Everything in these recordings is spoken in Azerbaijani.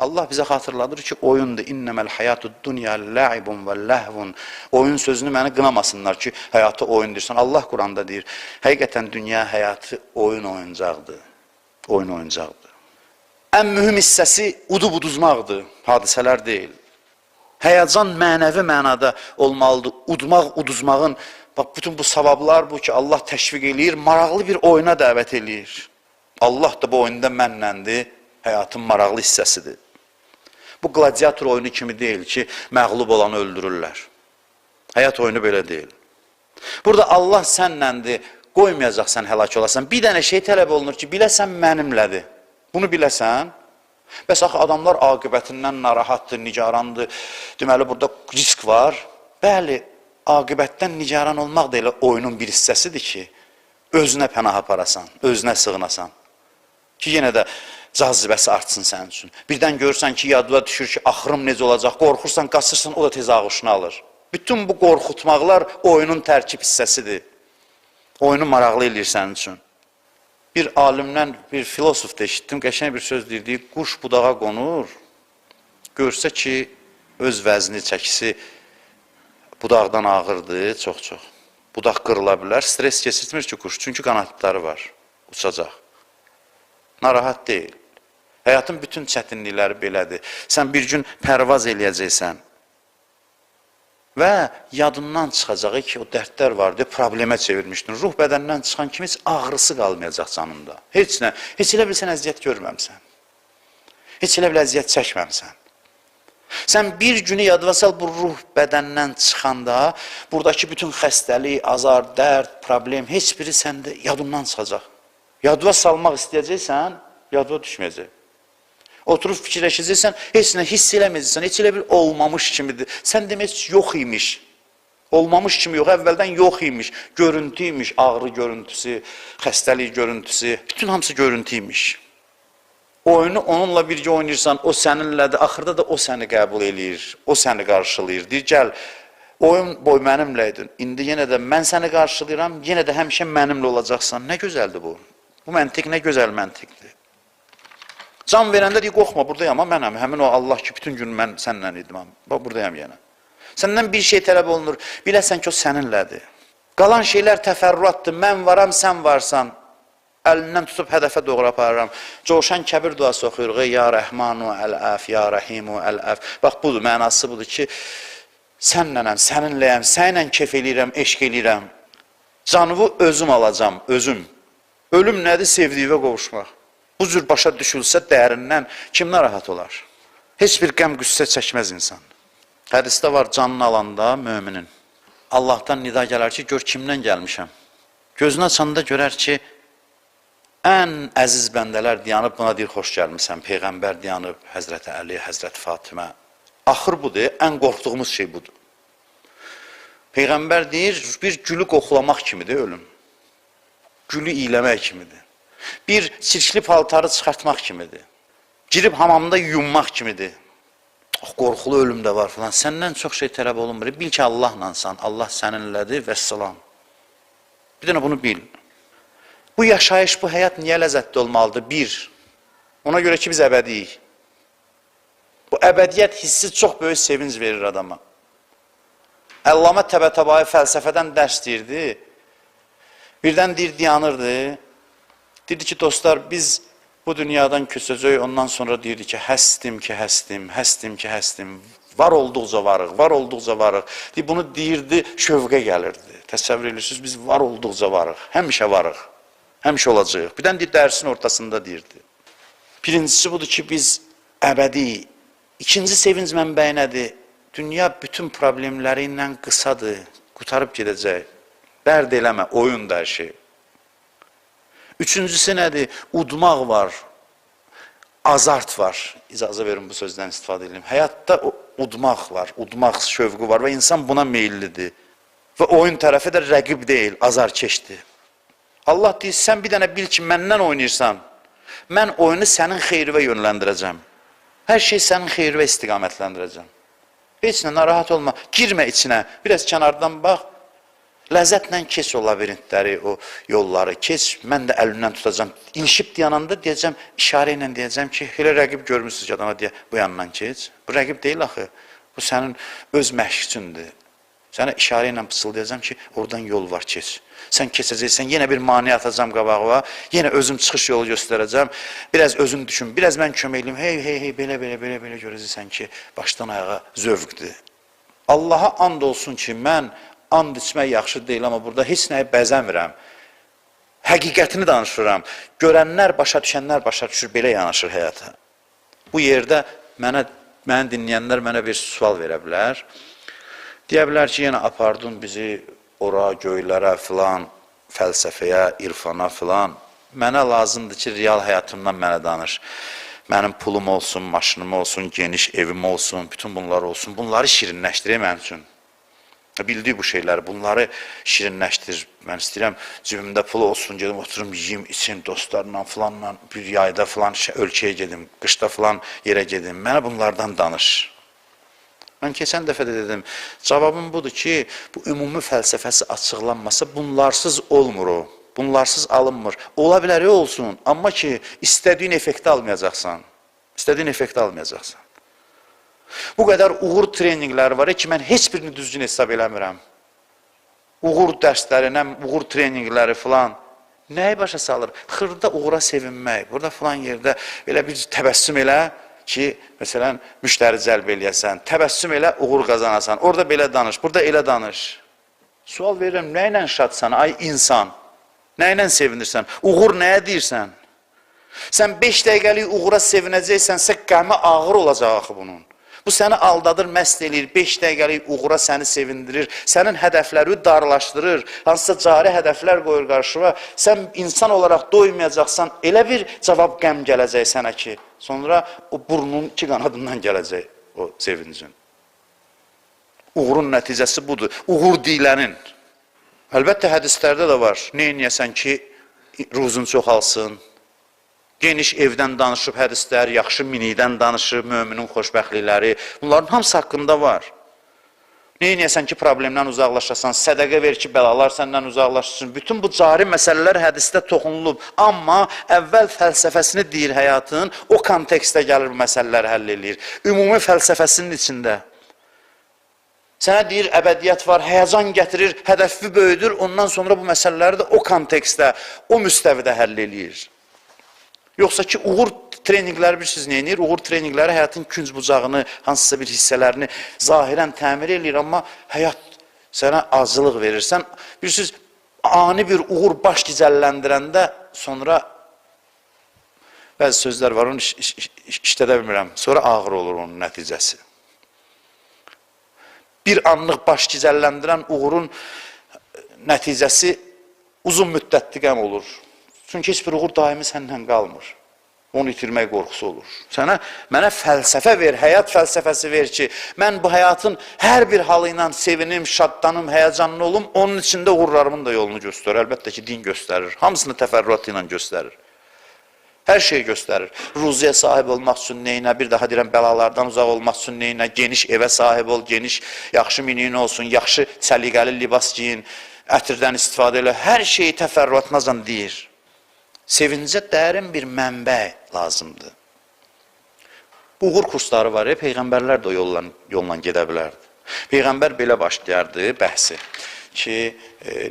Allah bizə xatırladır ki, oyundur. İnnəməl hayatud dunya la'ibun və ləhvun. Oyun sözünü məni qınamasınlar ki, həyatı oyun deyirsən. Allah Quranda deyir, həqiqətən dünya həyatı oyun oyuncaqdır. Oyun oyuncaqdır. Ən mühüm hissəsi udub uduzmaqdır, hadisələr deyil. Həyəcan mənəvi mənada olmalıdır. Udmaq, uduzmağın, bax, bütün bu savablar bu ki, Allah təşviq eləyir, maraqlı bir oyuna dəvət eləyir. Allah da bu oyunda mənləndir, həyatın maraqlı hissəsidir. Bu gladiator oyunu kimi deyil ki, məğlub olanı öldürürlər. Həyat oyunu belə deyil. Burada Allah sənləndir, qoymayacaq sən həlak olasan. Bir dənə şey tələb olunur ki, biləsən mənimlədir. Bunu biləsən. Bəs axı adamlar aqibətindən narahatdır, nigarandır. Deməli, burada risk var. Bəli, aqibətdən nigaran olmaq da elə oyunun bir hissəsidir ki, özünə pənah aparasan, özünə sığınasan. Ki, yenə də cazibəsi artsın sənin üçün. Birdən görürsən ki, yadına düşür ki, axırım necə olacaq, qorxursan, qaçırsan, o da tez ağışını alır. Bütün bu qorxutmaqlar oyunun tərkib hissəsidir. Oyunu maraqlı eləyir sənin üçün. Bir alimdən, bir filosof da eşitdim, qəşəng bir söz deyirdi, quş budağa qonur, görsə ki, öz vəzni, çəkisi budaqdan ağırdır, çox-çox. Budaq qırıla bilər, stres keçirtmir ki, quş, çünki qanatları var, uçacaq. Narahat deyil. Həyatın bütün çətinlikləri belədir. Sən bir gün pərvaz eləyəcəksən və yadından çıxacağı ki, o dərdlər vardı, problemə çevirmişdin. Ruh bədəndən çıxan kimi heç ağrısı qalmayacaq canında. Heç nə, heç elə bilsən əziyyət görməmsən. Heç elə bil əziyyət çəkməmsən. Sən bir günü yadva sal, bu ruh bədəndən çıxanda, buradakı bütün xəstəlik, azar, dərd, problem, heç biri səndə yadından çıxacaq. Yadva salmaq istəyəcəksən, yadva düşməyəcək. Oturub fikirləşəcəksən, heç nə hiss eləməyəcəksən, heç elə bil olmamış kimidir. Sən demək yox imiş. Olmamış kimi yox, əvvəldən yox imiş. Görüntü imiş, ağrı görüntüsü, xəstəlik görüntüsü, bütün hamısı görüntü imiş. Oyunu onunla birgə oynayırsan, o səninlədir, axırda da o səni qəbul eləyir, o səni qarşılayır. Deyir, gəl, oyun boy mənimləydin, indi yenə də mən səni qarşılayıram, yenə də həmişə mənimlə olacaqsan. Nə gözəldir bu? Bu məntiq nə gözəl məntiqdir. Can verəndə deyir, qorxma, buradayam, mənəm, həmin o Allah ki, bütün gün mən sənlə idim, buradayam yenə. Səndən bir şey tələb olunur, biləsən ki, o səninlədir. Qalan şeylər təfərrüatdır, mən varam, sən varsan, əlindən tutub hədəfə doğru aparıram. Coşan kəbir duası oxuyuruq, ya rəhmanu əl-əf, ya rəhimu əl-əf. Bax, budur, mənası budur ki, sənlənəm, səninləyəm, sənlə kef eləyirəm, eşq eləyirəm. Canımı özüm alacam, özüm. Ölüm nədir? Sevdiyivə qovuşmaq. Bu cür başa düşülsə dərindən kim narahat olar? Heç bir qəm qüssə çəkməz insan. Hədisdə var canını alanda müminin. Allahdan nida gələr ki, gör kimdən gəlmişəm. Gözünə açanda görər ki, ən əziz bəndələr dayanıb buna deyir, xoş gəlmişsən. Peyğəmbər dayanıb, Həzrəti Əli, Həzrəti Fatimə. Axır budur, ən qorxduğumuz şey budur. Peyğəmbər deyir, bir gülü qoxulamaq kimidir ölüm. Gülü iyləmək kimidir. Bir çirkli paltarı çıxartmaq kimidir. Girib hamamda yummaq kimidir. Qorxulu ölüm də var filan. Səndən çox şey tələb olunmur. Bil ki, Allahlansan, Allah səninlədir və səlam. Bir dənə bunu bil. Bu yaşayış, bu həyat niyə ləzzətli olmalıdır? Bir, ona görə ki, biz əbədiyik. Bu əbədiyyət hissi çox böyük sevinc verir adama. Əllamə Təbətəbai fəlsəfədən dərs deyirdi. Birdən deyir, dayanırdı. Deyirdi ki, dostlar, biz bu dünyadan köçəcək, ondan sonra deyirdi ki, həstim ki, həstim, həstim ki, həstim, var olduqca varıq, var olduqca varıq. Bunu deyirdi, şövqə gəlirdi. Təsəvvür edirsiniz, biz var olduqca varıq, həmişə varıq, həmişə olacaq. Birdən deyir, dərsin ortasında deyirdi. Birincisi budur ki, biz əbədi. İkinci sevinc mənbəyi nədir? Dünya bütün problemləri ilə qısadır, qutarıb gedəcək. Dərd eləmə, oyundur hər şey. Üçüncüsü nədir? Udmaq var, azart var. İcazə verin bu sözdən istifadə edeyim. Həyatda udmaq var, udmaq şövqü var və insan buna meyillidir. Və oyun tərəfi də rəqib deyil, azarkeşdir. Allah deyir, sən bir dənə bil ki, məndən oynayırsan, mən oyunu sənin xeyrivə yönləndirəcəm. Hər şey sənin xeyrivə istiqamətləndirəcəm. Heç nə, narahat olma, girmə içinə, biraz kənardan bax. Ləzzətlə keç o labirintləri, o yolları keç. Mən də əlindən tutacağım. İlişib dayananda deyəcəm, işarə ilə deyəcəm ki, elə rəqib görmürsünüz ki, adama deyə, bu yandan keç. Bu rəqib deyil axı. Bu sənin öz məşqçindir. Sənə işarə ilə pısıldayacam ki, oradan yol var, keç. Sən keçəcəksən, yenə bir mani atacam qabağıma, yenə özüm çıxış yolu göstərəcəm. Biraz özün düşün, biraz mən kömək eləyim. Hey, belə görəcəksən ki, başdan ayağa zövqdür. Allaha and olsun ki, mən and içmək yaxşı deyil, amma burada heç nəyi bəzəmirəm. Həqiqətini danışıram. Görənlər, başa düşənlər başa düşür, belə yanaşır həyata. Bu yerdə məni dinləyənlər mənə bir sual verə bilər. Deyə bilər ki, yenə apardın bizi ora, göylərə filan, fəlsəfəyə, irfana filan. Mənə lazımdır ki, real həyatımdan mənə danış. Mənim pulum olsun, maşınım olsun, geniş evim olsun, bütün bunlar olsun. Bunları şirinləşdirək mənim üçün. Bildiyi bu şeyləri, bunları şirinləşdir. Mən istəyirəm, cibimdə pul olsun, gedim, oturum, yiyim, içim, dostlarla, filanla, bir yayda filan ölkəyə gedim, qışda filan yerə gedim. Mənə bunlardan danış. Mən keçən dəfə də dedim, cavabım budur ki, bu ümumi fəlsəfəsi açıqlanmasa, bunlarsız olmur o, bunlarsız alınmır. Ola bilər olsun, amma ki, istədiyin effekti almayacaqsan. İstədiyin effekti almayacaqsan. Bu qədər uğur treninqləri var ki, mən heç birini düzgün hesab eləmirəm. Uğur dərsləri, uğur treninqləri filan. Nəyi başa salır? Xırda uğura sevinmək. Burada filan yerdə belə bir təbəssüm elə ki, məsələn, müştəri cəlb eləyəsən, təbəssüm elə, uğur qazanasan. Orada belə danış, burada elə danış. Sual verirəm, nə ilə şadsan, ay insan? Nə ilə sevinirsən? Uğur nəyə deyirsən? Sən 5 dəqiqəlik uğura sevinəcəksənsə, qəmi ağır olacaq axı bunun. Bu səni aldadır, məst eləyir, 5 dəqiqəlik uğura səni sevindirir, sənin hədəfləri darlaşdırır, hansısa cari hədəflər qoyur qarşıma, sən insan olaraq doymayacaqsan, elə bir cavab qəm gələcək sənə ki, sonra o burnun iki qanadından gələcək o sevincin. Uğurun nəticəsi budur, uğur deyilənin. Əlbəttə hədislərdə də var, neyniyəsən ki, ruzun çoxalsın, geniş evdən danışıb hədislər, yaxşı minikdən danışıb, möminin xoşbəxtlikləri, bunların hamısı haqqında var. Neyniyəsən ki, problemdən uzaqlaşasan, sədəqə ver ki, bəlalar səndən uzaqlaşsın. Bütün bu cari məsələlər hədisdə toxunulub. Amma əvvəl fəlsəfəsini deyir həyatın, o kontekstdə gəlir bu məsələləri həll edir. Ümumi fəlsəfəsinin içində. Sənə deyir, əbədiyyət var, həyəcan gətirir, hədəfi böyüdür, ondan sonra bu məsələləri də o kontekstdə, o müstəvidə həll edir. Yoxsa ki, uğur treninqləri bilirsiniz nə edir? Uğur treninqləri həyatın künc bucağını, hansısa bir hissələrini zahirən təmir edir, amma həyat sənə acılıq verirsən. Bilirsiniz, ani bir uğur baş gicəlləndirəndə sonra bəzi sözlər var, onu işlədə bilmirəm. Sonra ağır olur onun nəticəsi. Bir anlıq baş gicəlləndirən uğurun nəticəsi uzun müddətli qəm olur. Çünki heç bir uğur daimi səndən qalmır. Onu itirmək qorxusu olur. Mənə fəlsəfə ver, həyat fəlsəfəsi ver ki, mən bu həyatın hər bir halı ilə sevinim, şaddanım, həyəcanlı olum, onun içində uğurlarımın da yolunu göstərir. Əlbəttə ki, din göstərir. Hamısını təfərrüatı ilə göstərir. Hər şeyi göstərir. Ruziyə sahib olmaq üçün neyinə, bir daha deyirəm, bəlalardan uzaq olmaq üçün neyinə, geniş evə sahib ol, geniş, yaxşı miniyin olsun, yaxşı səliqəli libas giyin, ətirdən istifadə elə, hər şeyi təfərrüatına deyir. Sevincə dərin bir mənbə lazımdır. Bu uğur kursları var ya, Peyğəmbərlər də o yolla gedə bilərdi. Peyğəmbər belə başlayardı bəhsi ki,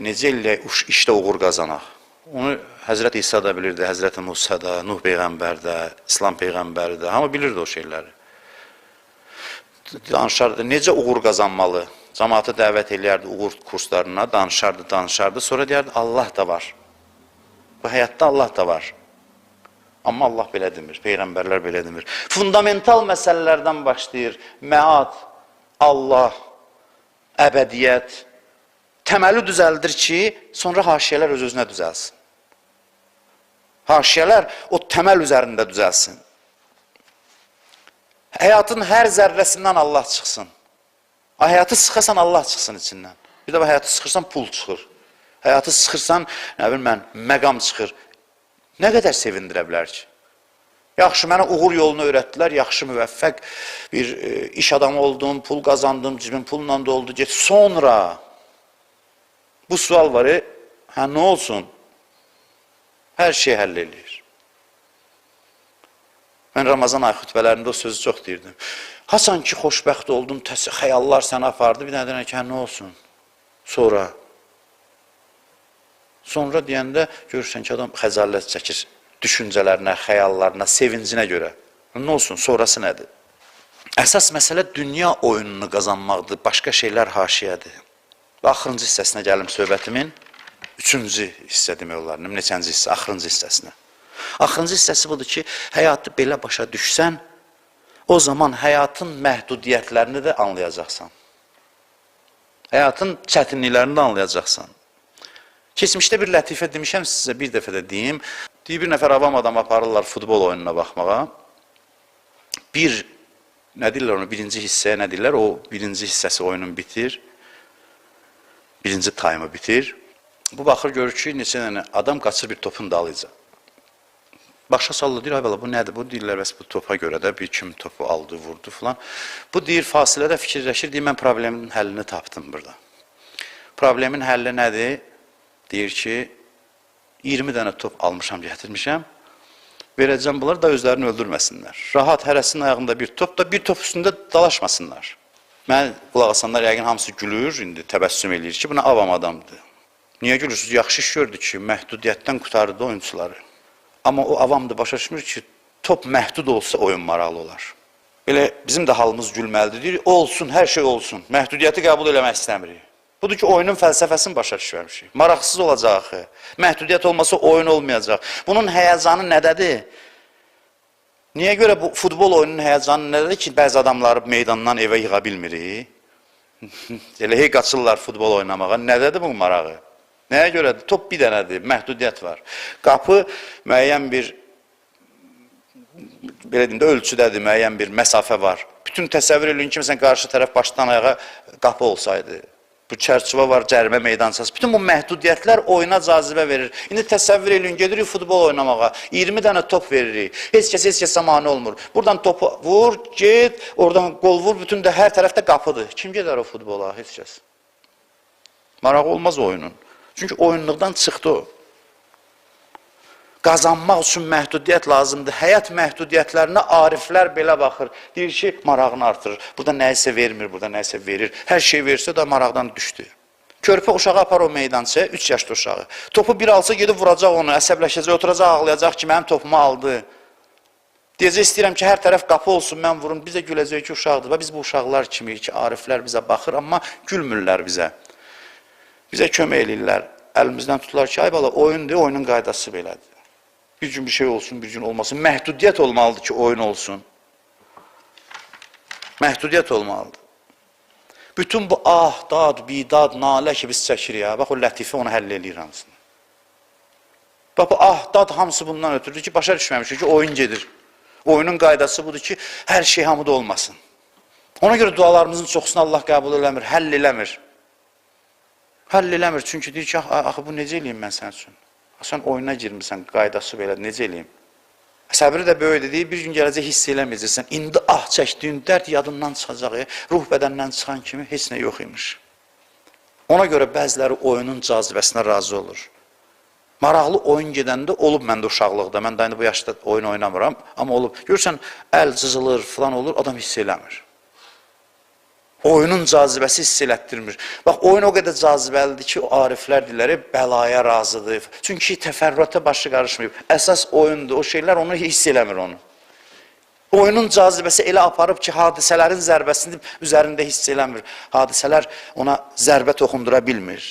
necə eləyək işdə uğur qazanaq. Onu Həzrət İsa da bilirdi, Həzrət Musa da, Nuh Peyğəmbər də, İslam Peyğəmbəri də, hamı bilirdi o şeyləri. Danışardı, necə uğur qazanmalı, cəmaatı dəvət eləyərdi uğur kurslarına, danışardı, sonra deyərdi, Allah da var. Bu həyatda Allah da var. Amma Allah belə demir, Peyğəmbərlər belə demir. Fundamental məsələlərdən başlayır. Məad, Allah, əbədiyyət. Təməli düzəldir ki, sonra haşiyələr öz-özünə düzəlsin. Haşiyələr o təməl üzərində düzəlsin. Həyatın hər zərrəsindən Allah çıxsın. Həyatı sıxasan Allah çıxsın içindən. Bir də həyatı sıxırsan pul çıxır. Həyatı sıxırsan, məqam çıxır. Nə qədər sevindirə bilər ki? Yaxşı, mənə uğur yolunu öyrətdilər, yaxşı, müvəffəq bir iş adamı oldum, pul qazandım, cibim pulla doldu, get. Sonra Bu sual var, hə nə olsun? Hər şey həll eləyir. Mən Ramazan ay xütbələrində o sözü çox deyirdim. Hasan ki, xoşbəxt oldun, xəyallar səni apardı, bir nədən ki, hə nə olsun? Sonra deyəndə görürsən ki, adam xəcalət çəkir düşüncələrinə, xəyallarına, sevincinə görə. Nə olsun, sonrası nədir? Əsas məsələ dünya oyununu qazanmaqdır, başqa şeylər haşiyədir. Və axırıncı hissəsinə gəlim söhbətimin. Üçüncü hissə demək olar, neçənci hissə, axırıncı hissəsinə. Axırıncı hissəsi budur ki, həyatı belə başa düşsən, o zaman həyatın məhdudiyyətlərini də anlayacaqsan. Həyatın çətinliklərini də anlayacaqsan. Keçmişdə bir lətifə demişəm sizə, bir dəfə də deyim. Bir nəfər avam adam aparırlar futbol oyununa baxmağa. Nə deyirlər onu, birinci hissəyə nə deyirlər? O birinci hissəsi oyunun bitir. Birinci tayımı bitir. Bu baxır, görür ki, neçə dənə adam qaçır bir topun dalıyca. Başa sallı deyir, ay bala, bu nədir? Bu deyirlər, bəs bu topa görə də bir kim topu aldı, vurdu filan. Bu deyir, fasilədə fikirləşir, deyir, mən problemin həllini tapdım burada. Problemin həlli nədir? Deyir ki, 20 dənə top almışam, gətirmişəm. Verəcəm, bunlar da özlərini öldürməsinlər. Rahat hərəsinin ayağında bir top da, bir top üstündə dalaşmasınlar. Mən qulaq asanlar yəqin hamısı gülür, indi təbəssüm eləyir ki, buna avam adamdır. Niyə gülürsünüz? Yaxşı iş gördü ki, məhdudiyyətdən qutardı oyunçuları. Amma o avamdır, başa düşmür ki, top məhdud olsa oyun maraqlı olar. Belə bizim də halımız gülməlidir, deyir, olsun, hər şey olsun, məhdudiyyəti qəbul eləmək istəmirik. Budur ki, oyunun fəlsəfəsini başa düşmüşük. Maraqsız olacaq, məhdudiyyət olmasa oyun olmayacaq. Bunun həyəcanı nədədir? Niyə görə bu futbol oyunun həyəcanı nədədir ki, bəzi adamları meydandan evə yığa bilmirik? Elə hey qaçırlar futbol oynamağa, nədədir bu marağı? Nəyə görədir? Top bir dənədir, məhdudiyyət var. Qapı müəyyən bir, belə deyim də, ölçüdədir, müəyyən bir məsafə var. Bütün təsəvvür edin ki, məsələn, qarşı tərəf başdan ayağa qapı olsaydı. Bu çərçivə var, cərimə meydançası. Bütün bu məhdudiyyətlər oyuna cazibə verir. İndi təsəvvür edin, gedirik futbol oynamağa, 20 dənə top veririk. Heç kəsə mane olmur. Buradan topu vur, get, oradan qol vur, bütün də hər tərəfdə qapıdır. Kim gedər o futbola? Heç kəs. Marağı olmaz oyunun. Çünki oyunluqdan çıxdı o. Qazanmaq üçün məhdudiyyət lazımdır. Həyat məhdudiyyətlərinə ariflər belə baxır. Deyir ki, marağını artırır. Burada nəyisə vermir, burada nəyisə verir. Hər şey versə də maraqdan düşdü. Körpə uşağı apar o meydançaya, 3 yaşlı uşağı. Topu bir alsa gedib vuracaq onu, əsəbləşəcək, oturacaq, ağlayacaq ki, mənim topumu aldı. Deyəcək, istəyirəm ki, hər tərəf qapı olsun, mən vurun. Biz də güləcək ki, uşaqdır. Biz bu uşaqlar kimiyik ki, ariflər bizə baxır, amma gülmürlər bizə. Bizə kömək eləyirlər. Əlimizdən tutular ki, ay bala, oyundur, oyunun qaydası belədir. Bir gün bir şey olsun, bir gün olmasın. Məhdudiyyət olmalıdır ki, oyun olsun. Məhdudiyyət olmalıdır. Bütün bu dad, bidad, nalə ki, biz çəkirik ya. Bax, o lətifə onu həll eləyir hamısını. Bax, bu dad hamısı bundan ötürür ki, başa düşməmişik ki, oyun gedir. Oyunun qaydası budur ki, hər şey hamıda olmasın. Ona görə dualarımızın çoxsunu Allah qəbul eləmir, həll eləmir. Həll eləmir, çünki deyir ki, axı, bu necə eləyim mən sən üçün? Sən oyuna girmirsən, qaydası belə, necə eləyim? Səbri də böyüdür, deyir, bir gün gələcək hiss eləməyəcəksən. İndi çəkdiyin dərd yadından çıxacaq, ruh bədəndən çıxan kimi heç nə yox imiş. Ona görə bəziləri oyunun cazibəsinə razı olur. Maraqlı oyun gedəndə olub məndə uşaqlıqda, mən də bu yaşda oyun oynamıram, amma olub. Görürsən, əl cızılır, falan olur, adam hiss eləmir. Oyunun cazibəsi hiss elətdirmir. Bax, oyun o qədər cazibəlidir ki, o ariflər dilləri bəlaya razıdır. Çünki təfərrüata başı qarışmayıb. Əsas oyundur, o şeylər onu hiss eləmir onu. Oyunun cazibəsi elə aparıb ki, hadisələrin zərbəsini üzərində hiss eləmir. Hadisələr ona zərbə toxundura bilmir.